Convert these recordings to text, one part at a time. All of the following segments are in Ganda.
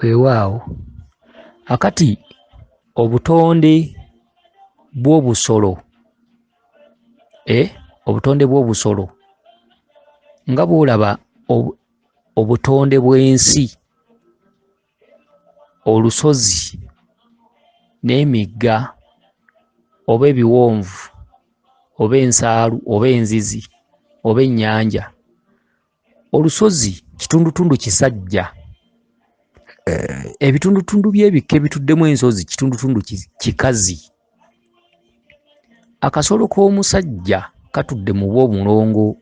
weewaawo akati obutonde bw'obusolo obutonde bw'obusolo nga bw'olaba obutonde bw'ensi, olusozi n'emigga oba ebiwonvu oba ensaalu oba enzizi oba ennyanja. Olusozi kitundutundu kisajja, ebitundutundu by'ebika ebituddemu ensozi kitundutundu kikazi. Akasolo k'omusajja katudde mu bw'omulongo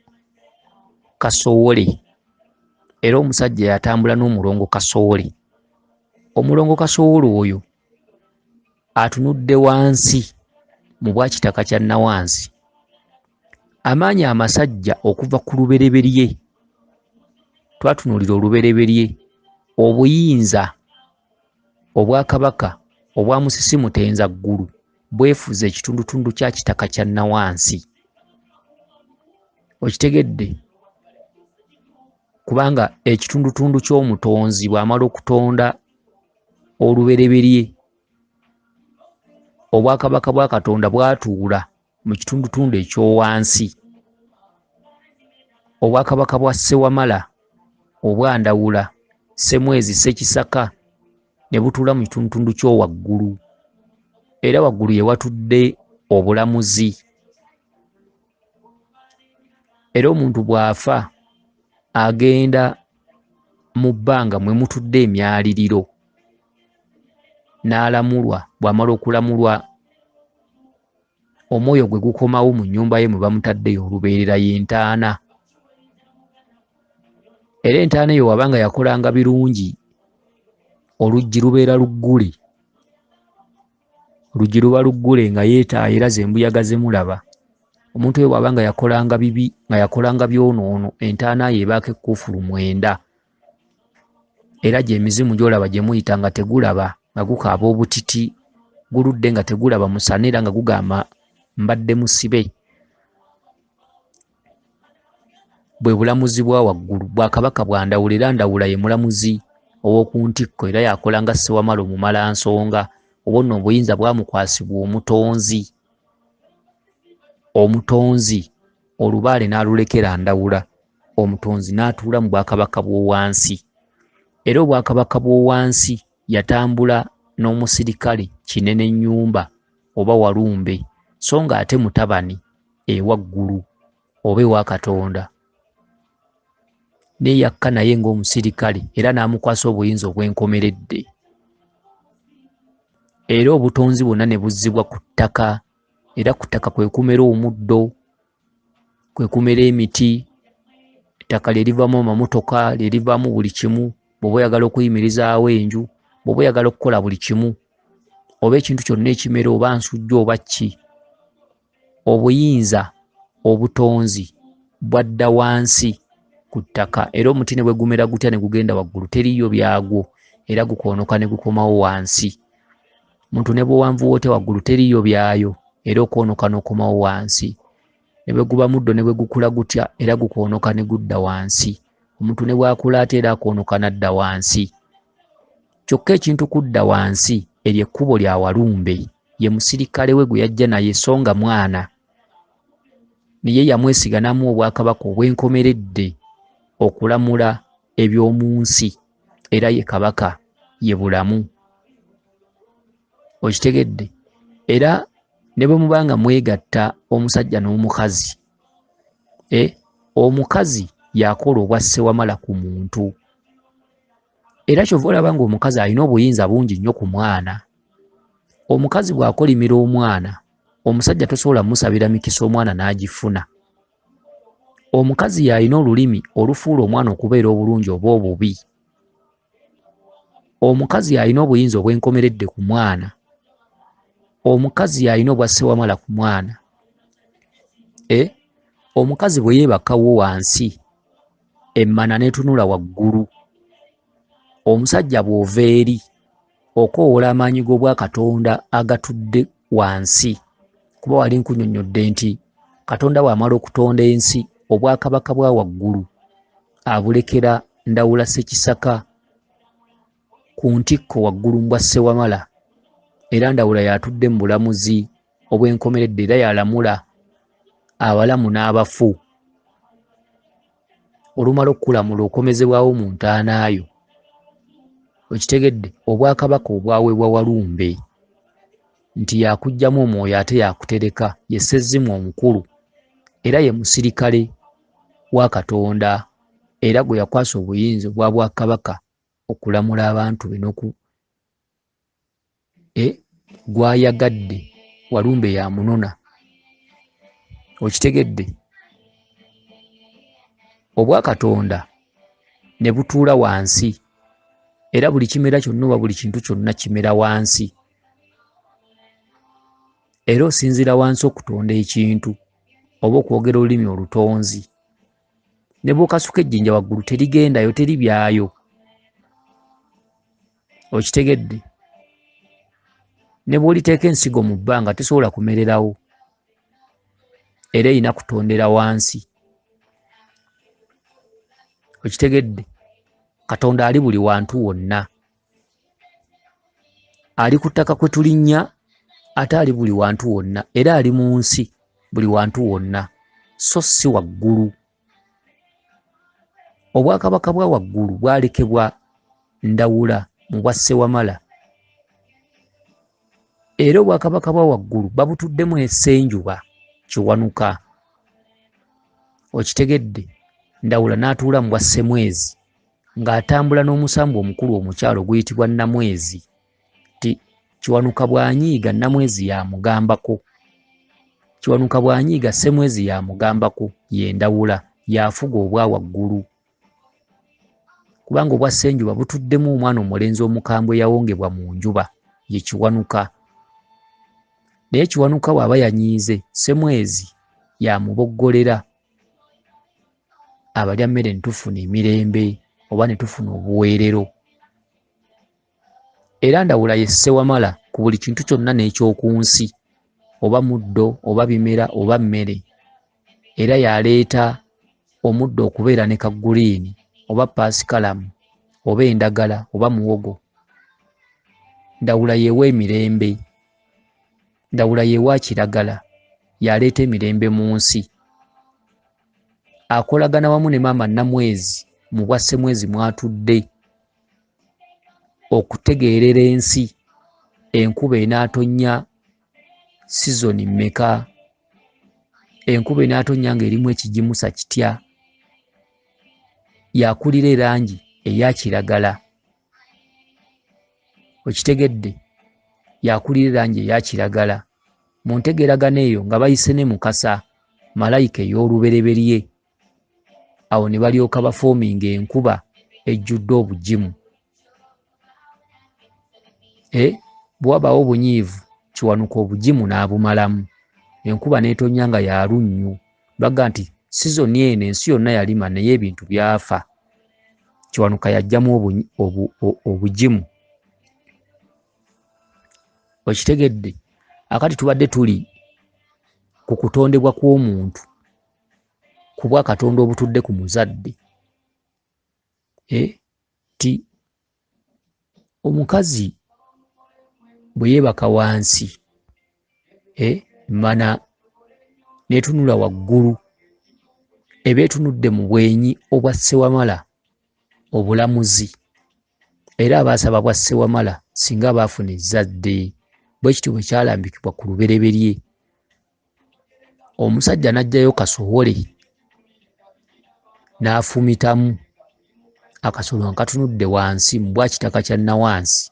kasoole, era omusajja yatambula n'omulongo kasoole. Omulongo kasoole oyo atunudde wansi mu bwakitaka kya nawansi. Amaanyi amasajja okuva ku lubereberye, twatunuulira olubereberye, obuyinza obwakabaka obwa Musisi Mutenzaggulu bwefuza ekitundutundu kya kitaka kya nawansi. Okitegedde? Kubanga ekitundutundu ky'omutonzi bw'amala okutonda olubereberye, obwakabaka bwa Katonda bwatuula mu kitundutundu ekyowansi. Obwakabaka bwa Ssewamala, obwandawula, Ssemwezi, Ssekisaka ne butuula mu kitundutundu ky'owaggulu, era waggulu ye watudde obulamuzi. Era omuntu bw'afa agenda mu bbanga mwe mutudde emyaliriro n'alamulwa. Bw'amala okulamulwa, omwoyo gwe gukomawo mu nnyumba ye mwe bamutaddeyo olubeerera y'entaana. Era entaana eyo wabanga yakolanga birungi, oluggi lubeera luggule. Oluggi luba luggule nga yeetaaye era ze mbuyaga zemulaba. Omuntu oyo bw'abanga yakolanga bibi, nga yakolanga byonoono, entaana ye ebaako ekkuufulu 9. Era gy'emizimu gy'olaba gye muyita nga tegulaba, nga gukaaba obutiti, guludde nga tegulaba musana, era nga gugamba mbadde musibe. Bwe bulamuzi bwa waggulu, Bwakabaka bwa Ndawula, era Ndawula ye mulamuzi ow'oku ntikko, era yakola nga Ssewamala omumalansonga. Obwo nno obuyinza bwamukwasibwa omutonzi. Omutonzi olubaale n'alulekera Ndawula, omutonzi n'atuula mu bwakabaka bw'owansi. Era obwakabaka bw'owansi yatambula n'omusirikale Kinene Nnyumba oba Walumbe, so nga ate mutabani ewaggulu oba ewa Katonda n'eyakka naye ng'omusirikale, era n'amukwasa obuyinza obw'enkomeredde. Era obutonzi bwonna ne buzzibwa ku ttaka, era ku ttaka kwe kumera omuddo, kwe kumera emiti, ettaka lye livaamu amamotoka, lye livaamu buli kimu. Bw'oba oyagala okuyimirizaawo enju, bw'oba oyagala okukola buli kimu, oba ekintu kyonna ekimera, oba nsujja oba ki, obuyinza obutonzi bwadda wansi ku ttaka. Era omuti ne bwe gumera gutya ne gugenda waggulu, teriiyo byagwo, era gukoonoka ne gukomawo wansi. Muntu ne bw'owanvuwa otya waggulu, teriiyo byayo, era okwonoka n'okomawo wansi. Ne bwe guba muddo ne bwe gukula gutya, era gukoonoka ne gudda wansi. Omuntu ne bw'akula ate era akoonoka n'adda wansi. Kyokka ekintu kudda wansi, eryo ekkubo lya Walumbe, ye musirikale we gwe yajja naye, so nga mwana. Niye yamwesiga n'amuwa obwakabaka obw'enkomeredde okulamula eby'omu nsi, era ye kabaka, ye bulamu. Okitegedde? Era ne bwe mubanga mwegatta omusajja n'omukazi, omukazi yakola obwa Ssewamala ku muntu. Era kyova olaba ng'omukazi alina obuyinza bungi nnyo ku mwana. Omukazi bw'akolimira omwana, omusajja tosobola musabira mikisa omwana n'agifuna. Omukazi y'alina olulimi olufuula omwana okubeera obulungi oba obubi. Omukazi y'alina obuyinza obw'enkomeredde ku mwana. Omukazi y'alina obwa Ssewamala ku mwana. Omukazi bwe yeebakawo wansi, emmana n'etunula waggulu. Omusajja bw'ova eri, okoowola amaanyi g'obwa Katonda agatudde wansi. Kuba wali nkunnyonnyodde nti Katonda bw'amala okutonda ensi, obwakabaka bwa waggulu abulekera Ndawula Ssekisaka. ku ntikko waggulu mbwa Ssewamala, era Ndawula yatudde mu bulamuzi obw'enkomeredde era yalamula abalamu n'abafu. Olumala okukulamula okomezebwawo mu ntaanaayo. Okitegedde, Obwakabaka obwaweebwa Walumbe nti yakuggyamu omwoyo ate yakutereka, ye Ssezimu omukulu era ye musirikale wa Katonda, era gwe yakwasa obuyinza obwa Bwakabaka okulamula abantu be gwayagadde. Walumbe yamunona. Okitegedde, Obwakatonda ne butuula wansi, era buli kimera kyonna oba buli kintu kyonna kimera wansi, era osinzira wansi okutonda ekintu oba okwogera olulimi olutonzi. Ne bw'okasuka ejjinja waggulu terigendayo, teribyayo. Okitegedde, ne bw'oliteeka ensigo mu bbanga tesobola kumererawo, era erina kutondera wansi. Okitegedde, Katonda ali buli wantu wonna, ali ku ttaka kwe tulinnya ate ali buli wantu wonna, era ali mu nsi buli wantu wonna, so si waggulu. Obwakabaka bwa waggulu bwalekebwa Ndawula mu bwa Ssewamala, era Obwakabaka bwa waggulu babutuddemu Essenjuba Kiwanuka. Okitegedde, Ndawula n'atuula mu bwa Ssemwezi ng'atambula n'omusambwa omukulu omukyalo guyitibwa Namwezi. Ti Kiwanuka bw'anyiiga Namwezi yamugambako, Kiwanuka bw'anyiiga Ssemwezi yamugambako, ye Ndawula yafuga obwa waggulu. Kubanga obwa Ssenjuba butuddemu omwana omulenzi omukambwe yawongebwa mu njuba, ye Kiwanuka. Naye Kiwanuka bw'aba yanyiize, Ssemwezi yamuboggolera, abalya mmere ne tufuna emirembe oba ne tufuna obuweerero. Era Ndawula ye Ssewamala ku buli kintu kyonna n'ekyoku nsi, oba muddo oba bimera oba mmere, era yaleeta omuddo okubeera ne ka guliini oba paasikalamu oba endagala oba muwogo. Ndawula yeewa emirembe, Ndawula yeewa kiragala, yaleeta emirembe mu nsi. Akolagana wamu ne maama Namwezi mu bwa Ssemwezi mwatudde okutegeerera ensi, enkuba enaatonnya sizoni mmeka, enkuba enaatonnya ng'erimu ekigimusa kitya. Yakulira erangi eya kiragala. Okitegedde, yakulira erangi eya kiragala. Mu ntegeeragana eyo nga bayise ne Mukasa, malayika ey'olubereberye. Awo ne balyoka bafoominga enkuba ejjudde obugimu. Bwe wabaawo obunyiivu, Kiwanuka obugimu n'abumalamu. Enkuba n'etonnya nga ya lunnyu. Baga nti sizoni eno ensi yonna yalima naye ebintu byafa. Kiwanuka yaggyamu obugimu. Okitegedde, akati tubadde tuli ku kutondebwa kw'omuntu, ku bwa Katonda obutudde ku muzadde. Ti omukazi bwe yeebaka wansi, mana n'etunula waggulu, eba etunudde mu bwenyi obwa Ssewamala obulamuzi, era abaasaba bwa Ssewamala singa baafuna ezzadde. Bwe kityo bwe kyalambikibwa ku lubereberye. Omusajja n'aggyayo kasowole n'afumitamu akasolo nga katunudde wansi mu bwa kitaka kya Nawansi,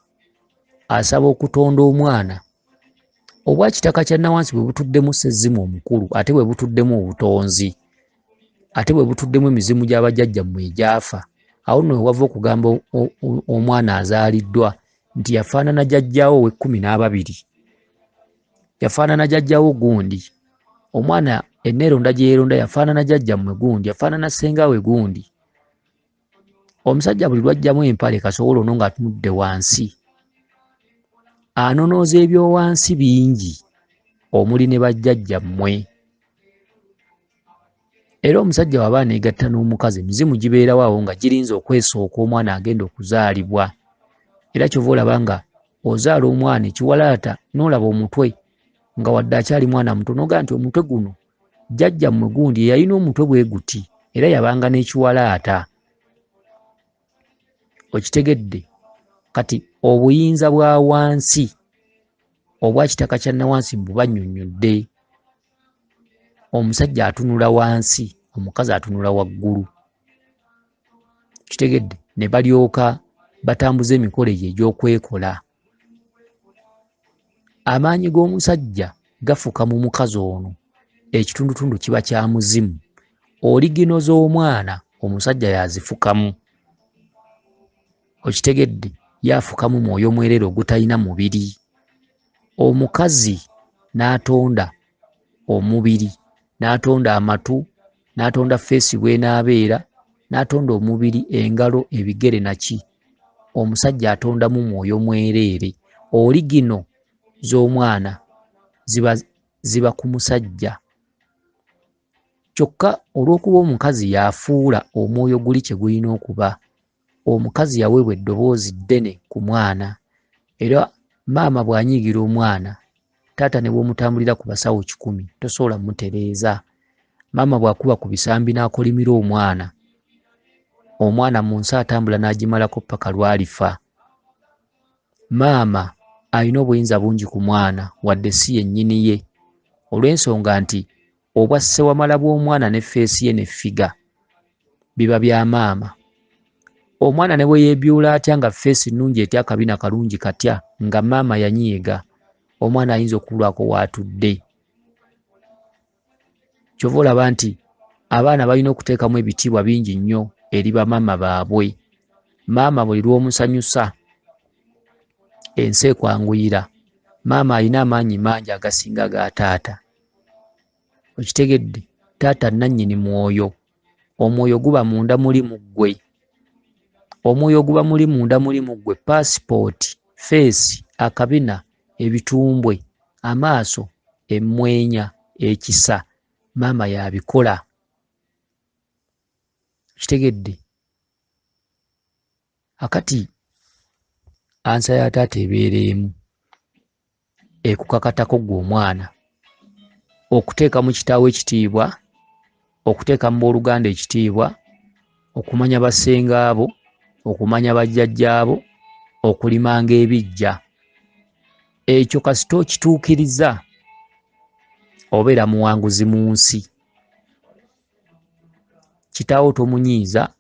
asaba okutonda omwana. Obwa kitaka kya Nawansi bwe butuddemu Ssezimu omukulu, ate bwe butuddemu obutonzi, ate bwe butuddemu emizimu gy'abajjajjammwe egyafa. Awo nno wava okugamba omwana azaaliddwa nti yafaanana jjajjaawo ow'e12, yafaanana jjajjaawo gundi. Omwana enneeronda gye yeeronda yafaanana jjajjammwe gundi, yafaanana ssengaawe gundi. Omusajja buli lwajjamu empale kasowolo ono ng'atunudde wansi, anonooza ebyowansi bingi omuli ne bajjajjammwe. Era omusajja bw'aba aneegatta n'omukazi, emizimu gibeerawo awo nga girinza okwesooka omwana agenda okuzaalibwa. era kyova olaba nga ozaala omwana ekiwalaata n'olaba omutwe nga wadde akyali mwana muto noga nti omutwe guno jjajja mmwe gundi yalina omutwe bwe guti era yabanga n'ekiwalaata. Okitegedde? Kati obuyinza bwa wansi obwa kitaka kya nawansi bubanyonyodde. Omusajja atunula wansi, omukazi atunula waggulu. Kitegedde? Ne balyoka batambuza emikolo gye egy'okwekola. Amaanyi g'omusajja gafuka mu mukazi ono, ekitundutundu kiba kya muzimu. Oligino z'omwana omusajja yazifukamu. Okitegedde? Yafukamu mwoyo mwerere ogutalina mubiri. Omukazi n'atonda omubiri, n'atonda amatu, n'atonda feesi bw'enaabeera, n'atonda omubiri, engalo, ebigere naki. Omusajja atondamu mwoyo mwereere. Oligino z'omwana ziba ku musajja. Kyokka olw'okuba omukazi yafuula omwoyo guli kye gulina okuba. Omukazi yaweebwa eddoboozi ddene ku mwana. Era maama bw'anyiigira omwana, taata ne bw'omutambulira ku basawo 100 tosobola mutereeza. Maama bw'akuba ku bisambi n'akolimira omwana, omwana mu nsi atambula n'agimalako paka lw'alifa. Maama alina obuyinza bungi ku mwana wadde si yennyini ye, olw'ensonga nti obwa ssewamala bw'omwana ne feesi ye ne ffiga biba bya maama. Omwana ne bwe yeebyula atya nga feesi nnungi etya akabina kalungi katya nga maama yanyiiga, omwana ayinza okulwako w'atudde. Kyova olaba nti abaana balina okuteekamu ebitiibwa bingi nnyo eri bamaama baabwe. Maama buli lw'omusanyusa ensi ekwanguyira. Maama alina amaanyi mangi agasinga ga taata. Okitegedde? Taata nannyini mwoyo. Omwoyo guba munda muli mu ggwe. Omwoyo guba muli munda muli mu ggwe. Paasipooti, feesi, akabina, ebitumbwe, amaaso, emmwenya, ekisa. Maama yabikola. Kitegedde? Akati ansa ya taata ebeera emu ekukakatako gwe omwana okuteeka mu kitaawo ekitiibwa, okuteeka mu booluganda ekitiibwa, okumanya basenga abo, okumanya bajjajjaabo, okulimanga ebijja. Ekyo kasita okituukiriza obeera muwanguzi mu nsi. Kitaawo tomunyiiza,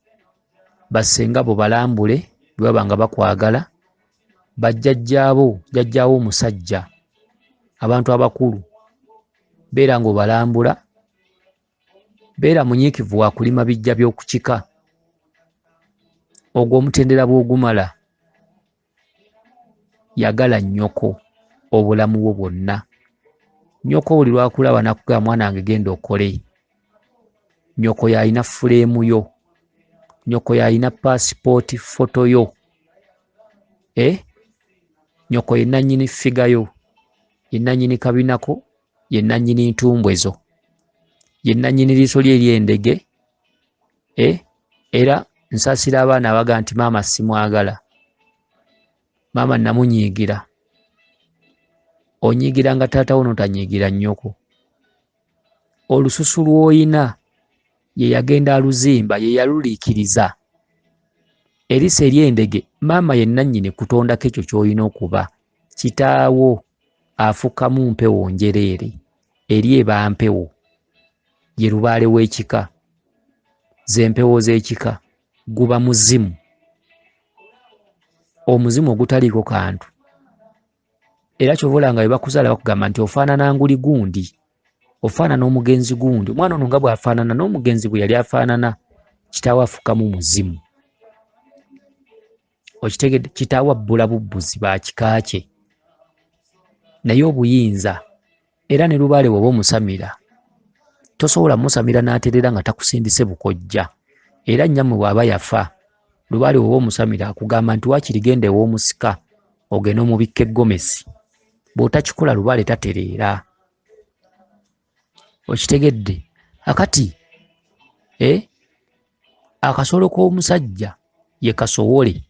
basenga bo balambule bwe baba nga bakwagala, bajjajjaabo, jjajjaawo omusajja, abantu abakulu beera ng'obalambula, beera munyiikivu wa kulima bijja by'okukika. Ogwo omutendera bw'ogumala yagala nnyoko obulamu bwo bwonna. Nnyoko buli lwakulaba n'akugamba mwana wange genda okole. Nnyoko yalina fuleemu yo, nnyoko yalina paasipooti foto yo, nnyoko ye nannyini ffiga yo, ye nannyini kabinako, ye nannyini ntumbwe zo, ye nannyini liiso lye ery'endege. Era nsaasira abaana abaga nti maama simwagala, maama namunyiigira. Onyiigira nga taata wo n'otanyiigira nnyoko. Olususu lw'oyina ye yagenda aluzimba, ye yaluliikiriza. Eriiso ery'endege maama ye nannyini kutondako ekyo ky'olina okuba. Kitaawo afukamu mpewo njereere, eri eba mpewo, ye lubaale w'ekika, ze mpewo z'ekika, guba muzimu. Omuzimu ogutaliiko kantu. Era kyova olaba nga bwe bakuzaala bakugamba nti ofaanana nguli gundi, ofaanana omugenzi gundi. Omwana ono nga bw'afaanana n'omugenzi bwe yali afaanana, kitaawo afukamu muzimu. Okitegedde? Kitaawo abbula bubbuzi ba kika kye. Naye obuyinza era ne lubaale bw'oba omusamira tosobola musamira n'aterera nga takusindise bukojja. Era nnyammwe bw'aba yafa, lubaale bw'oba omusamira akugamba nti waakiri genda ew'omusika ogenda omubikka eggomesi. Bw'otakikola lubaale tatereera. Okitegedde? Akati akasolo k'omusajja ye kasowole.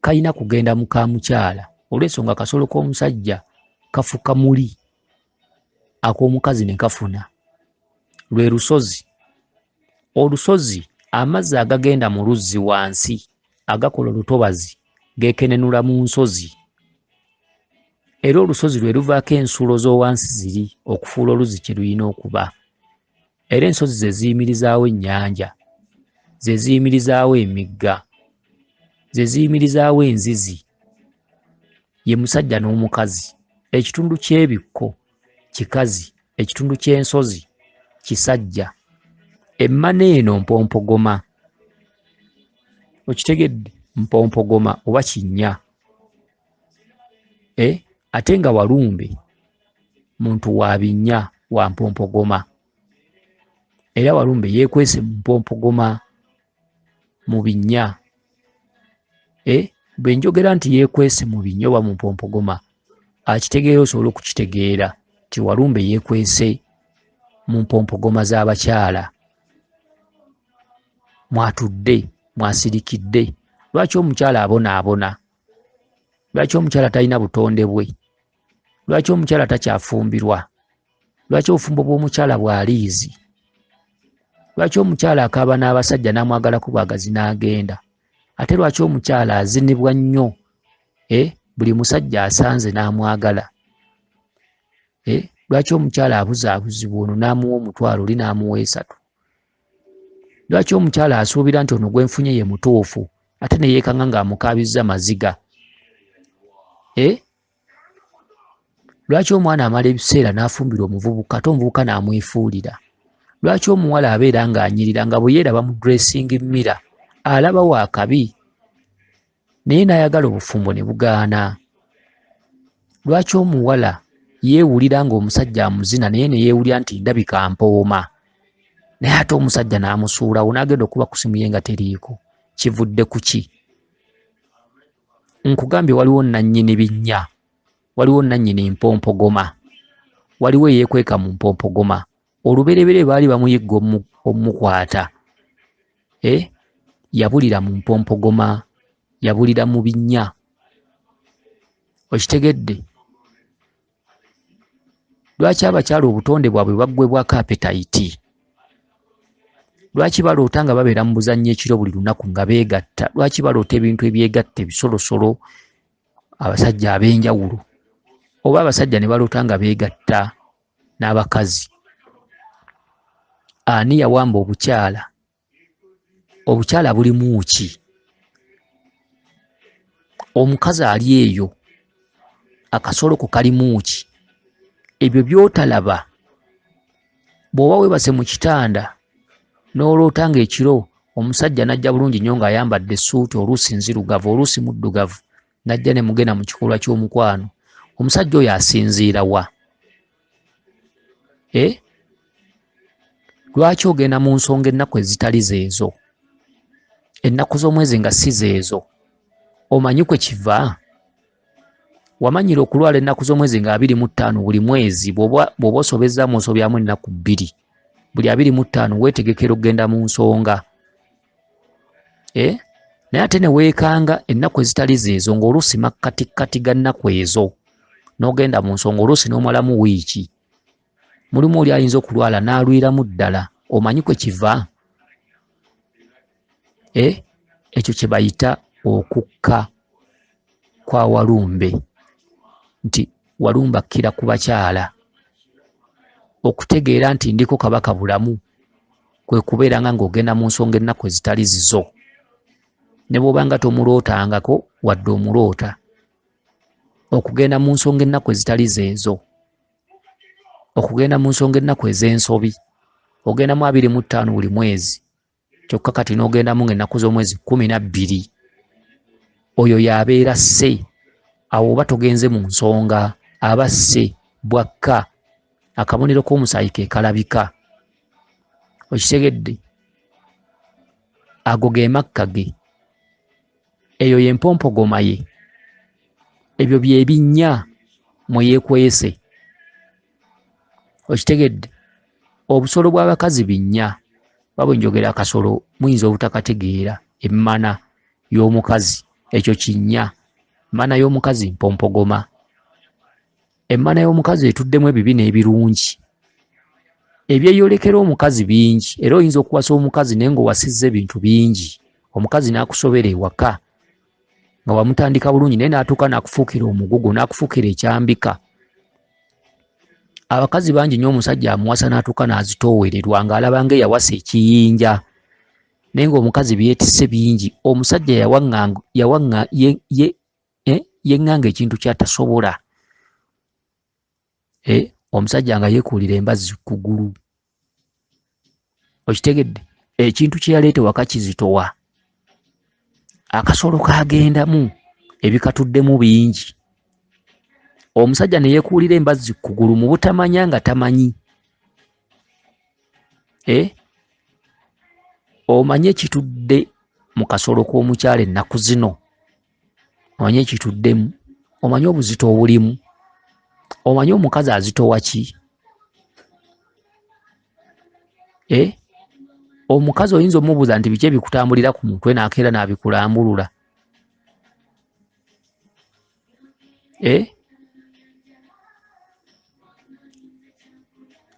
kayina kugenda muka mukyala olw'ensonga akasolo k'omusajja kafuka muli ak'omukazi ne kafuna lwe lusozi. Olusozi amazzi agagenda mu luzzi wansi agakola olutobazi gekenenula mu nsozi era olusozi lwe luvaako ensulo z'owansi ziri okufuula oluzzi kye luyina okuba era ensozi ze ziyimirizaawo ennyanja, ze ziyimirizaawo emigga, ze ziyimirizaawo enzizi, ye musajja n'omukazi. Ekitundu ky'ebikko kikazi, ekitundu ky'ensozi kisajja. Emmana eno mpompogoma, okitegedde? Mpompogoma oba kinnya. Ate nga walumbe muntu wa binnya wa mpompogoma era walumbe yeekwese mu mpompogoma mu binnya. Bwe njogera nti yeekwese mu binnya oba mu mpompogoma akitegeera osobola okukitegeera nti walumbe yeekwese mu mpompogoma z'abakyala. Mwatudde, mwasirikidde. Lwaki omukyala abonaabona? Lwaki omukyala talina butonde bwe? Lwaki omukyala takyafumbirwa? Lwaki obufumbo bw'omukyala bwaliizi? Lwaki omukyala akaaba n'abasajja n'amwagala ku bwagazi n'agenda? Ate lwaki omukyala azinibwa nnyo? Buli musajja asanze n'amwagala. Lwaki omukyala abuzaabuzibwa ono n'amuwa omutwalo oli n'amuwa 3? Lwaki omukyala asuubira nti ono gwe nfunye ye mutuufu ate ne yeekanga ng'amukaabizza maziga? Lwaki omwana amala ebiseera n'afumbira omuvubuka ate omuvubuka n'amwefuulira? Lwaki omuwala abeera ng'anyirira nga bwe yeeraba mu dressing mirror alaba waakabi naye n'ayagala obufumbo ne bugaana? Lwaki omuwala yeewulira ng'omusajja amuzina naye ne yeewulira nti ndabika mpooma naye ate omusajja n'amusuulawo n'agenda okuba ku simu ye nga teriiko? Kivudde ku ki? Nkugambye waliwo nannyini binnya, waliwo nannyini mpompogoma, waliwo eyeekweka mu mpompogoma. Olubereberye baali bamuyigga omukwata. Yabulira mu mpompogoma, yabulira mu binnya. Okitegedde? Lwaki abakyala obutonde bwabwe baggwebwako appetite? Lwaki baloota nga babeera mu buzannyo ekiro buli lunaku nga beegatta? Lwaki baloota ebintu ebyegatta ebisolosolo, abasajja ab'enjawulo, oba abasajja ne baloota nga beegatta n'abakazi? Ani yawamba obukyala? Obukyala bulimu ki? Omukazi ali eyo, akasolo ko kalimu ki? Ebyo by'otalaba bw'oba weebase mu kitanda n'oloota ng'ekiro omusajja n'ajja bulungi nnyo ng'ayambadde essuuti oluusi nzirugavu oluusi muddugavu n'ajja ne mugenda mu kikolwa ky'omukwano, omusajja oyo asinziira wa? Lwaki ogenda mu nsonga ennaku ezitali zeezo? Ennaku z'omwezi nga si zeezo. Omanyi kwe kiva? Wamanyira okulwala ennaku z'omwezi nga 25 buli mwezi bw'oba osobezaamu osobyamu ennaku 2. Buli 25 weetegekera okugenda mu nsonga. Naye ate ne weekanga ennaku ezitali zeezo ng'oluusi makkatikkati ga nnaku ezo n'ogenda mu nsonga oluusi n'omalamu wiiki. Mulimu oli ayinza okulwala n'alwiramu ddala. Omanyi kwe kiva? Ekyo kye bayita okukka kwa walumbe, nti walumbe akkira ku bakyala. Okutegeera nti ndiko kabaka bulamu kwe kubeera ng'ogenda mu nsonga ennaku ezitali zizo, ne bw'obanga tomulootangako wadde omuloota. Okugenda mu nsonga ennaku ezitali zeezo, okugenda mu nsonga ennaku ez'ensobi, ogendamu 25 buli mwezi, kyokka kati n'ogendamu ng'ennaku z'omwezi 12. Oyo y'abeera sse. Awo oba togenze mu nsonga aba sse bwakka. Akabonero k'omusaayi ke kalabika. Okitegedde? Ago ge makka ge. Eyo y'empompogoma ye. Ebyo bye binnya mwe yeekwese. Okitegedde? Obusolo bw'abakazi binnya. Babwe njogera akasolo muyinza obutakategeera emmana y'omukazi ekyo kinnya. Emmana y'omukazi mpompogoma. Emmana y'omukazi etuddemu ebibi n'ebirungi. Ebyeyolekera omukazi bingi, era oyinza okuwasa omukazi naye ng'owasizza ebintu bingi. Omukazi n'akusobera ewaka nga wamutandika bulungi naye n'atuuka n'akufuukira omugugu, n'akufuukira ekyambika. Abakazi bangi nnyo omusajja amuwasa n'atuuka n'azitoowererwa ng'alaba ng'eyawasa ekiyinja. Naye ng'omukazi byetisse bingi. Omusajja yeŋŋanga ekintu ky'atasobola. Omusajja nga yeekuulira embazzi ku ggulu. Okitegedde? Ekintu kye yaleeta ewaka kizitowa. Akasolo kaagendamu ebikatuddemu bingi. Omusajja ne yeekuulira embazzi ku ggulu mu butamanya nga tamanyi. Omanye ekitudde mu kasolo k'omukyala ennaku zino. Omanye ekituddemu. Omanye obuzito obulimu. Omanye omukazi azitowa ki? Omukazi oyinza omubuuza nti biki ebikutambulira ku mutwe n'akeera n'abikulambulula.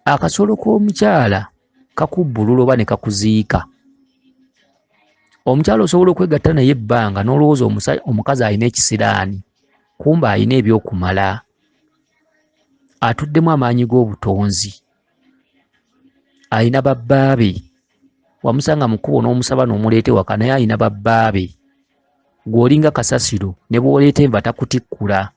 Akasolo k'omukyala kakubbulula oba ne kakuziika. Omukyala osobola okwegatta naye ebbanga n'olowooza omukazi alina ekisiraani, kumbe alina ebyokumala. Atuddemu amaanyi g'obutonzi. Alina babbaabe. Wamusanga mu kkubo n'omusaba n'omuleeta ewaka naye alina babbaabe. Gw'olinga kasasiro ne bw'oleeta enva takutikkula.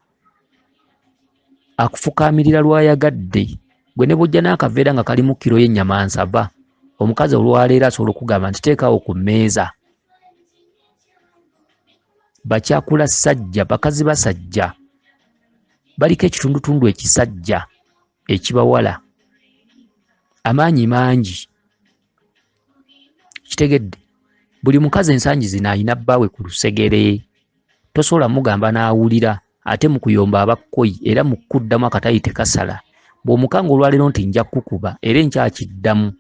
Akufukaamirira lw'ayagadde. Gwe ne bw'ojja n'akaveera nga kalimu kiro y'ennyama nsava, omukazi olwaleero asobola okugamba nti teekaawo ku mmeeza. Bakyakula ssajja, bakazi basajja. Baliko ekitundutundu ekisajja ekibawala. Amaanyi mangi. Kitegedde? Buli mukazi ensangi zino alina bbaawe ku lusegere. Tosobola mugamba n'awulira, ate mu kuyomba abakkoyi era mu kuddamu akatayi tekasala. Bw'omukanga olwaleero nti nja kukuba era enkyakiddamu.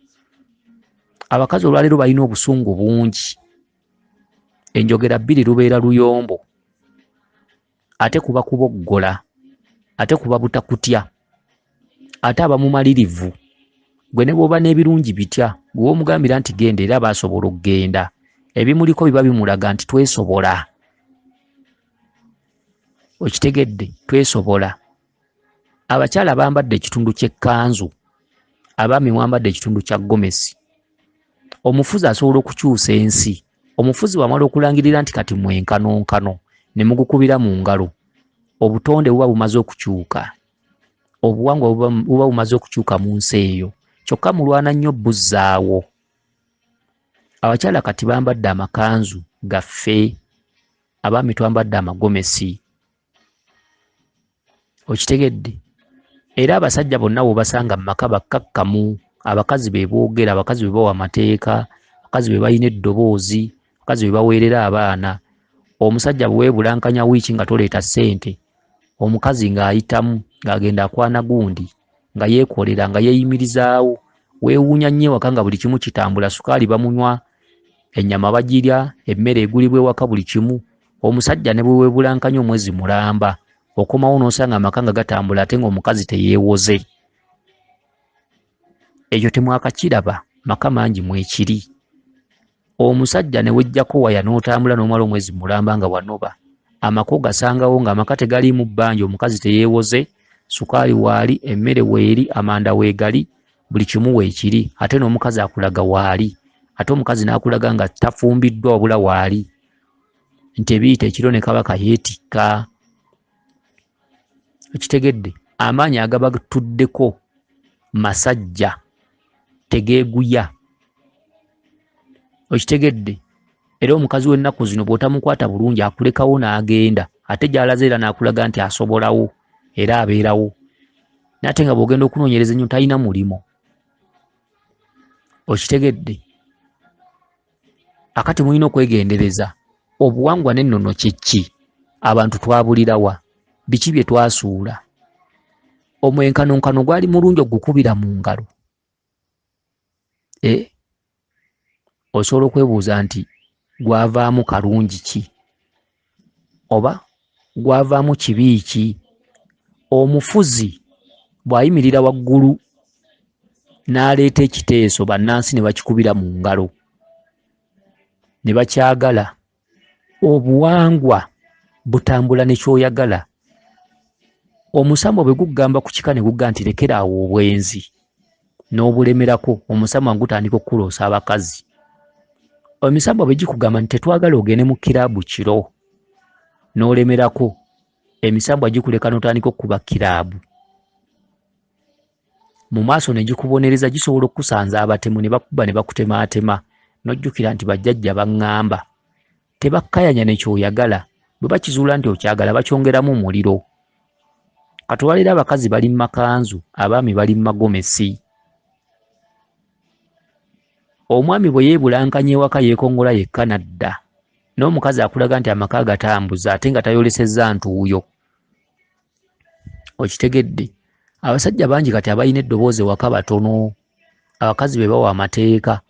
Abakazi olwaleero balina obusungu bungi. Enjogera bbiri lubeera luyombo. Ate kuba kuboggola. Ate kuba butakutya. Ate abamumalirivu. Gwe ne bw'oba n'ebirungi bitya, gwe omugambira nti genda era baasobola okugenda. Ebimuliko biba bimulaga nti twesobola. Okitegedde? Twesobola. Abakyala bambadde ekitundu ky'ekkanzu, abaami mwambadde ekitundu kya gomesi. Omufuzi asobola okukyusa ensi. Omufuzi wamala okulangirira nti kati mwenkanonkano ne mugukubira mu ngalo, obutonde buba bumaze okukyuka. Obuwangwa buba bumaze okukyuka mu nsi eyo. Kyokka mulwana nnyo buzzaawo. Abakyala kati bambadde amakanzu gaffe, abaami twambadde amagomesi. Okitegedde? Era abasajja bonna bw'obasanga mu maka bakkakkamu. Abakazi be boogera, abakazi be bawa amateeka, abakazi be balina eddoboozi, abakazi be baweerera abaana. Omusajja bwe weebulankanya wiiki nga toleeta ssente, omukazi ng'ayitamu ng'agenda akwana gundi, nga yeekolera, nga yeeyimirizaawo. Weewuunya nnyo ewaka nga buli kimu kitambula, sukaali bamunywa, ennyama bagirya, emmere egulibwa ewaka, buli kimu. Omusajja ne bwe weebulankanya omwezi mulamba, okomawo n'osanga amaka nga gatambula ate ng'omukazi teyeewoze. Ekyo temwakakiraba, maka mangi mwekiri. Omusajja ne wejjako waya n'otambula n'omala omwezi mulamba nga wanoba, amako gasangawo ng'amaka tegaliimu bbanja, omukazi teyeewoze, sukaali waali, emmere weeri, amanda weegali, buli kimu weekiri. Ate n'omukazi akulaga waali, ate omukazi n'akulaga nga tafumbiddwa wabula waali, nti ebiyita ekiro ne kabaka yeetikka. Okitegedde? Amaanyi agaba tuddeko masajja tegeeguya. Okitegedde? Era omukazi w'ennaku zino bw'otamukwata bulungi akulekawo n'agenda, ate gy'alaze era n'akulaga nti asobolawo era abeerawo. Nate nga bw'ogenda okunoonyereza ennyo talina mulimo. Okitegedde? Akati mulina okwegendereza. Obuwangwa n'ennono kye ki? Abantu twabulirawa? Biki bye twasuula? Omwenkanonkano gwali mulungi okukubira mu ngalo. Osobola okwebuuza nti gwavaamu kalungi ki? oba gwavaamu kibiiki. Omufuzi bw'ayimirira waggulu n'aleeta ekiteeso bannansi ne bakikubira mu ngalo ne bakyagala. Obuwangwa butambula ne kyoyagala. Omusambo bwe gugamba ku kika ne gugga nti lekeraawo obwenzi n'obulemerako, omusambo gutandika okukuloosa abakazi. Emisambo bwe gikugamba nti tetwagala ogende mu kiraabu kiro n'olemerako, emisambo gikuleka n'otandika okukuba kiraabu. Mu maaso ne gikubonereza, gisobola okukusanza abatemu ne bakuba ne bakutemaatema. N'ojjukira nti bajjajja baŋŋamba tebakkayanya ne kyoyagala. Bwe bakizuula nti okyagala bakyongeramu muliro. Katwalira abakazi bali mu makanzu, abaami bali mu magomesi. Omwami bwe yeebulankanya ewaka yeekongola yekka nadda, n'omukazi akulaga nti amaka gatambuza ate nga tayolesezza ntuuyo. Okitegedde? Abasajja bangi kati abalina eddoboozi ewaka batono, abakazi be bawa amateeka.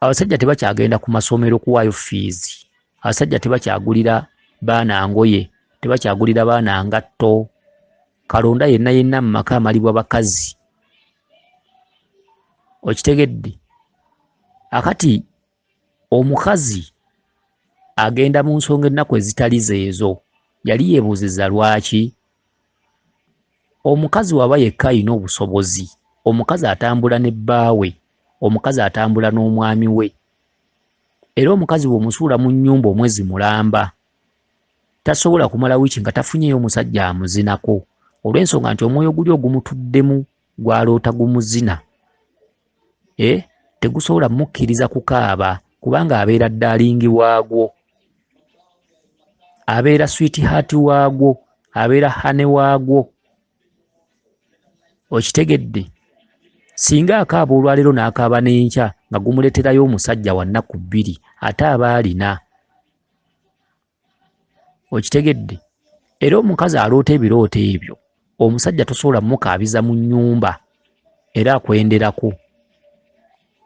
Abasajja tebakyagenda ku masomero kuwaayo fiizi. Abasajja tebakyagulira baana ngoye, tebakyagulira baana ngatto. Kalonda yenna yenna mu maka amalibwa bakazi. Okitegedde? Akati omukazi agenda mu nsonga ennaku ezitali zeezo, yali yeebuuzizza lwaki? Omukazi waba yekka alina obusobozi. Omukazi atambula ne bbaawe, omukazi atambula n'omwami we. Era omukazi bw'omusuula mu nnyumba omwezi mulamba, tasobola kumala wiiki nga tafunyeyo omusajja amuzinako, olw'ensonga nti omwoyo guli ogumutuddemu gwaloota gumuzina. Tegusobola mukkiriza kukaaba kubanga abeera ddaalingi waagwo, abeera sweetheart waagwo, abeera hane waagwo. Okitegedde? Singa akaaba olwaleero n'akaaba n'enkya nga gumuleeterayo omusajja wa nnaku 2 ate aba alina. Okitegedde? Era omukazi aloota ebirooto ebyo, omusajja tosobola mukaabiza mu nnyumba era akwenderako,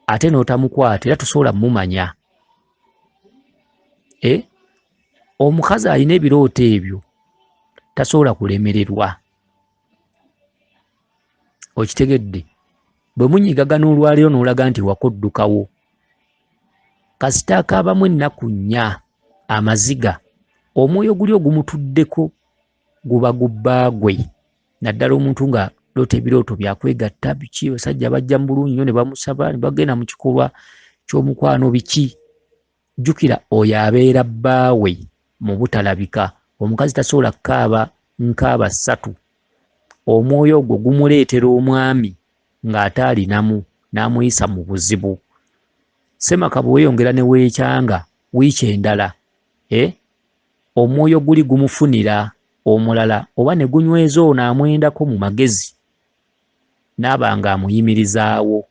ate n'otamukwata era tosobola mumanya. Omukazi alina ebirooto ebyo tasobola kulemererwa. Okitegedde? Bwe munyigagana olwaleero n'olaga nti wakoddukawo, kasita akaabamu ennaku 4 amaziga, omwoyo guli ogumutuddeko guba gubbaagwe. Naddala omuntu nga loota ebirooto byakwegatta biki, basajja bajja mu bulungi nnyo ne bamusaba ne bagenda mu kikolwa ky'omukwano biki. Jjukira oyo abeera bbaawe mu butalabika. Omukazi tasobola kukaaba nkaaba 3. Omwoyo ogwo gumuleetera omwami ng'ate alinamu n'amuyisa mu buzibu. Semaka bwe weeyongera ne weekyanga wiiki endala, omwoyo guli gumufunira omulala oba ne gunyweza ono amwendako mu magezi n'aba nga amuyimirizaawo.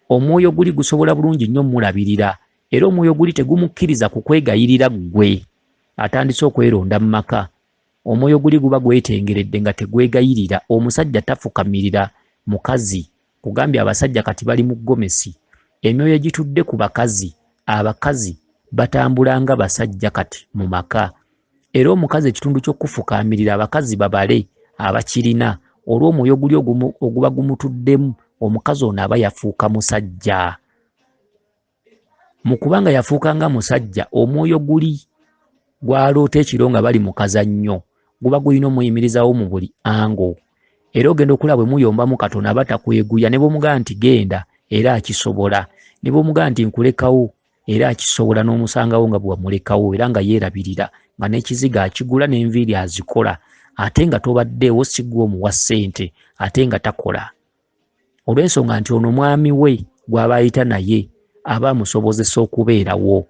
Omwoyo guli gusobola bulungi nnyo mulabirira, era omwoyo guli tegumukkiriza ku kwegayirira ggwe atandise okweronda mu maka. Omwoyo guli guba gwetengeredde nga tegwegayirira. Omusajja tafukamirira mukazi. Kugambye abasajja kati bali mu gomesi, emyoyo egitudde ku bakazi. Abakazi batambula nga basajja kati mu maka. Era omukazi ekitundu ky'okufukamirira abakazi babale abakirina, olw'omwoyo guli oguba gumutuddemu, omukazi ono aba yafuuka musajja. Mu kubanga yafuuka nga musajja, omwoyo guli gwaloota ekiro nga bali mu kazannyo guba gulina omuyimirizaawo mu buli ango. Era ogenda okulaba bwe muyombamu katono aba takweguya. Ne bw'omugamba nti genda era akisobola, ne bw'omugamba nti nkulekawo era akisobola, n'omusangawo nga bw'amulekawo era nga yeerabirira nga n'ekiziga akigula n'enviiri azikola, ate nga tobaddeewo, si ggwe omuwa ssente ate nga takola. Olw'ensonga nti ono mwami we gw'aba ayita naye aba amusobozesa okubeerawo.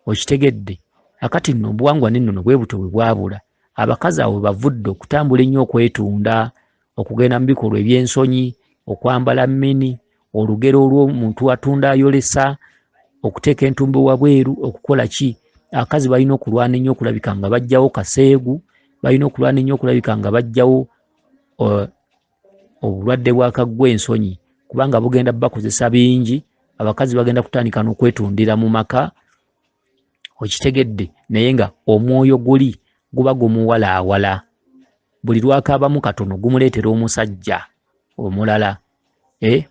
Okitegedde? Akati nno obuwangwa n'ennono bwe buto bwe bwabula, abakazi awo bavudde okutambula ennyo okwetunda, okugenda mu bikolwa eby'ensonyi, okwambala mmini, olugero olw'omuntu atunda ayolesa, okuteeka entumbe wabweru, okukola ki. Abakazi balina okulwana ennyo okulabika nga bajjawo kaseegu, balina okulwana ennyo okulabika nga bajjawo obulwadde bw'akaggwa ensonyi, kubanga bugenda bakozesa bingi. Abakazi bagenda kutandika n'okwetundira mu maka okitegedde, naye nga omwoyo guli guba gumuwalaawala. Buli lwakaabamu katono gumuleetera omusajja omulala.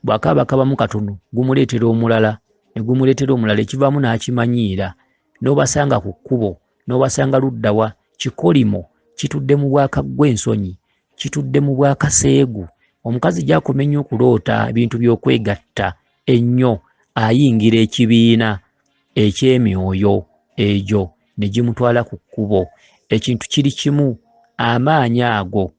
Bw'akaabakabamu katono gumuleetera omulala, ne gumuleetera omulala, ekivaamu n'akimanyiira. N'obasanga ku kkubo, n'obasanga luddawa, kikolimo kitudde mu bwakaggwa ensonyi, kitudde mu bwakaseegu. Omukazi gy'akomenya okuloota ebintu by'okwegatta ennyo, ayingira ekibiina eky'emyoyo egyo ne gimutwala ku kkubo. Ekintu kiri kimu, amaanyi ago,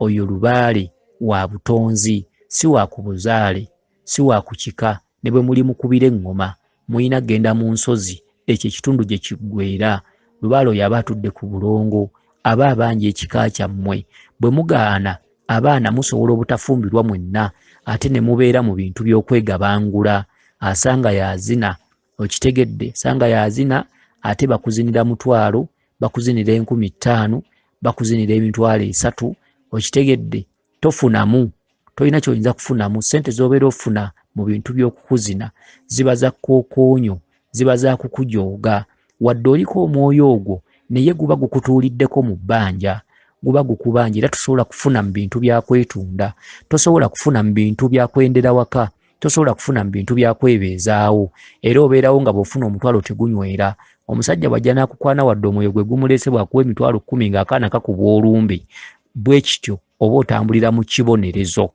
oyo lubaale wa butonzi, si wa ku buzaale, si wa ku kika. Ne bwe muli mukubira eŋŋoma, muyina genda mu nsozi, ekyo ekitundu gye kiggweera. Lubaale oyo aba atudde ku bulongo, aba abanja ekika kyammwe. Bwe mugaana abaana musobola obutafumbirwa mwenna, ate ne mubeera mu bintu by'okwegabangula. Asanga yazina, okitegedde, sanga yazina, ate bakuzinira mutwalo, bakuzinira 50,000, bakuzinira emitwalo 3, okitegedde. Tofunamu, tolina ky'oyinza kufunamu. Ssente z'obeera ofuna mu bintu by'okukuzina ziba za kookoonyo, ziba za kukujooga. Wadde oliko omwoyo ogwo, naye guba gukutuuliddeko mu bbanja, guba gukubanja. Era tosobola kufuna mu bintu bya kwetunda, tosobola kufuna mu bintu bya kwendera waka, tosobola kufuna mu bintu bya kwebeezaawo. Era obeerawo nga bw'ofuna omutwalo tegunywera. Omusajja bw'ajja n'akukwana wadde omwoyo gwe gumuleese bwakuwa emitwalo 10 ng'akaana kakubwa olumbe, bwe kityo oba otambulira mu kibonerezo.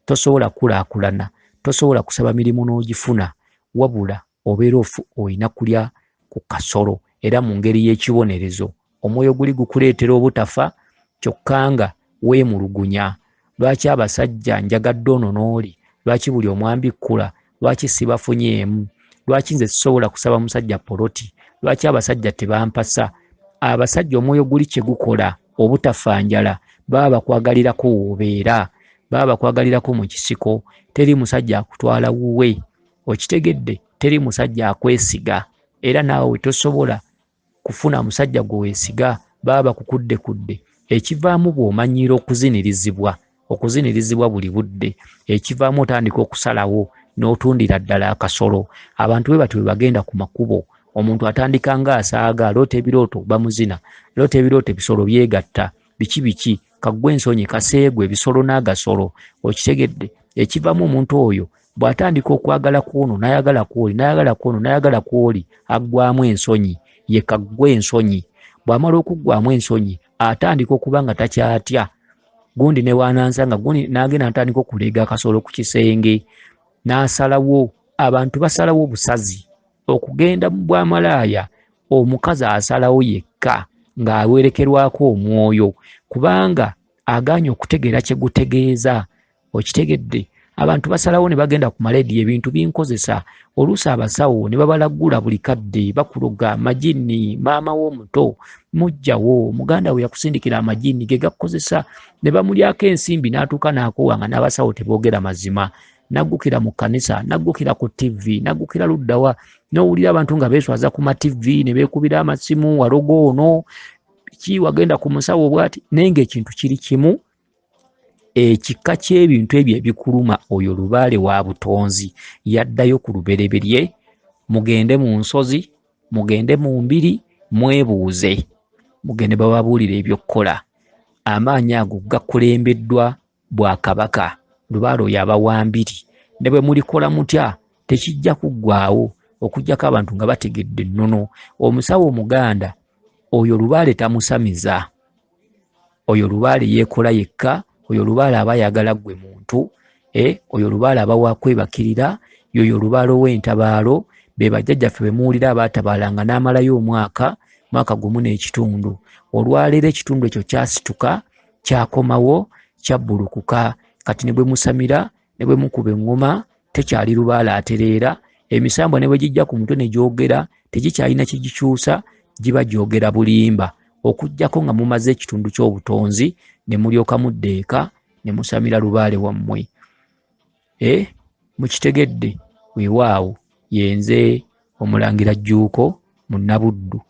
Tosobola kulaakulana, tosobola kusaba mirimu n'ogifuna, wabula obeera olina kulya ku kasolo. Era mu ngeri y'ekibonerezo, omwoyo guli gukuleetera obutafa, kyokka nga weemulugunya. Lwaki abasajja njagadde ono n'oli? Lwaki buli omwambikkula? Lwaki sibafunyeemu? Lwaki nze sisobola kusaba musajja poloti? Lwaki abasajja tebampasa? Abasajja omwoyo guli kye gukola obutafa njala, baba bakwagalirako w'obeera, baba bakwagalirako mu kisiko. Teri musajja akutwala wuwe, okitegedde. Teri musajja akwesiga, era naawe we tosobola kufuna musajja gwe weesiga, baba bakukuddekudde. Ekivaamu bw'omanyiira okuzinirizibwa buli budde, ekivaamu otandika okusalawo n'otundira ddala akasolo. Abantu bwe batyo bwe bagenda ku makubo. Omuntu atandika ng'asaaga, aloota ebirooto bamuzina, aloota ebirooto ebisolo byegatta, biki kaggwa ensonyi, kaseegwe, ebisolo n'agasolo, okitegedde. Ekivaamu omuntu oyo bw'atandika okwagala kwono n'ayagala kwoli, n'ayagala kwono n'ayagala kwoli, aggwamu ensonyi, ye kaggwa ensonyi. Bw'amala okuggwamu ensonyi, atandika okuba nga takyatya. Gundi ne waanansanga, gundi n'agenda n'atandika okuleega akasolo ku kisenge, n'asalawo. Abantu basalawo obusazi okugenda mu bwamalaaya. Omukazi asalawo yekka ng'awerekerwako omwoyo, kubanga agaanye okutegeera kye gutegeeza, okitegedde. Abantu basalawo ne bagenda ku malediyo, ebintu binkozesa. Oluusi abasawo ne babalagula buli kadde, bakuloga amagini. Maama w'omuto, mujjawo, muganda we yakusindikira amagini ge gakukozesa, ne bamulyako ensimbi n'atuuka n'akowanga. N'abasawo teboogera mazima, naggukira mu kkanisa, naggukira ku TV, naggukira luddawa. N'owulira abantu nga beeswaza ku ma TV ne beekubira amasimu, walogo ono ki, wagenda ku musawo bw'ati. Naye ng'ekintu kiri kimu, ekika ky'ebintu ebyo ebikuluma, oyo lubaale wa butonzi. Yaddayo ku lubereberye, mugende mu nsozi, mugende mu mbiri, mwebuuze, mugende bababuulira ebyokkola. Amaanyi ago gakulembeddwa Bwakabaka, lubaale oyo aba wa mbiri. Ne bwe mulikola mutya tekijja kuggwaawo, okuggyako abantu nga bategedde ennono. Omusawo Omuganda oyo lubaale tamusamiza, oyo lubaale yeekola yekka. Oyo lubaale aba ayagala gwe muntu, oyo lubaale aba wakwebakirira, yoyo lubaale ow'entabaalo. Be bajjajjaffe be muwulira abaatabaalanga n'amalayo mwaka gumu n'ekitundu. Olwaleero ekitundu ekyo kyasituka, kyakomawo, kyabbulukuka. Kati ne bwe musamira, ne bwe mukuba eŋŋoma, tekyali lubaale atereera. Emisambwa ne bwe gijja ku mutwe ne gyogera, tegikyalina kye gikyusa, giba gyogera bulimba. Okuggyako nga mumaze ekitundu ky'obutonzi, ne mulyoka muddeeka ne musamira lubaale wammwe. Mukitegedde? Weewaawo, yenze Omulangira Jjuuko Munabuddu.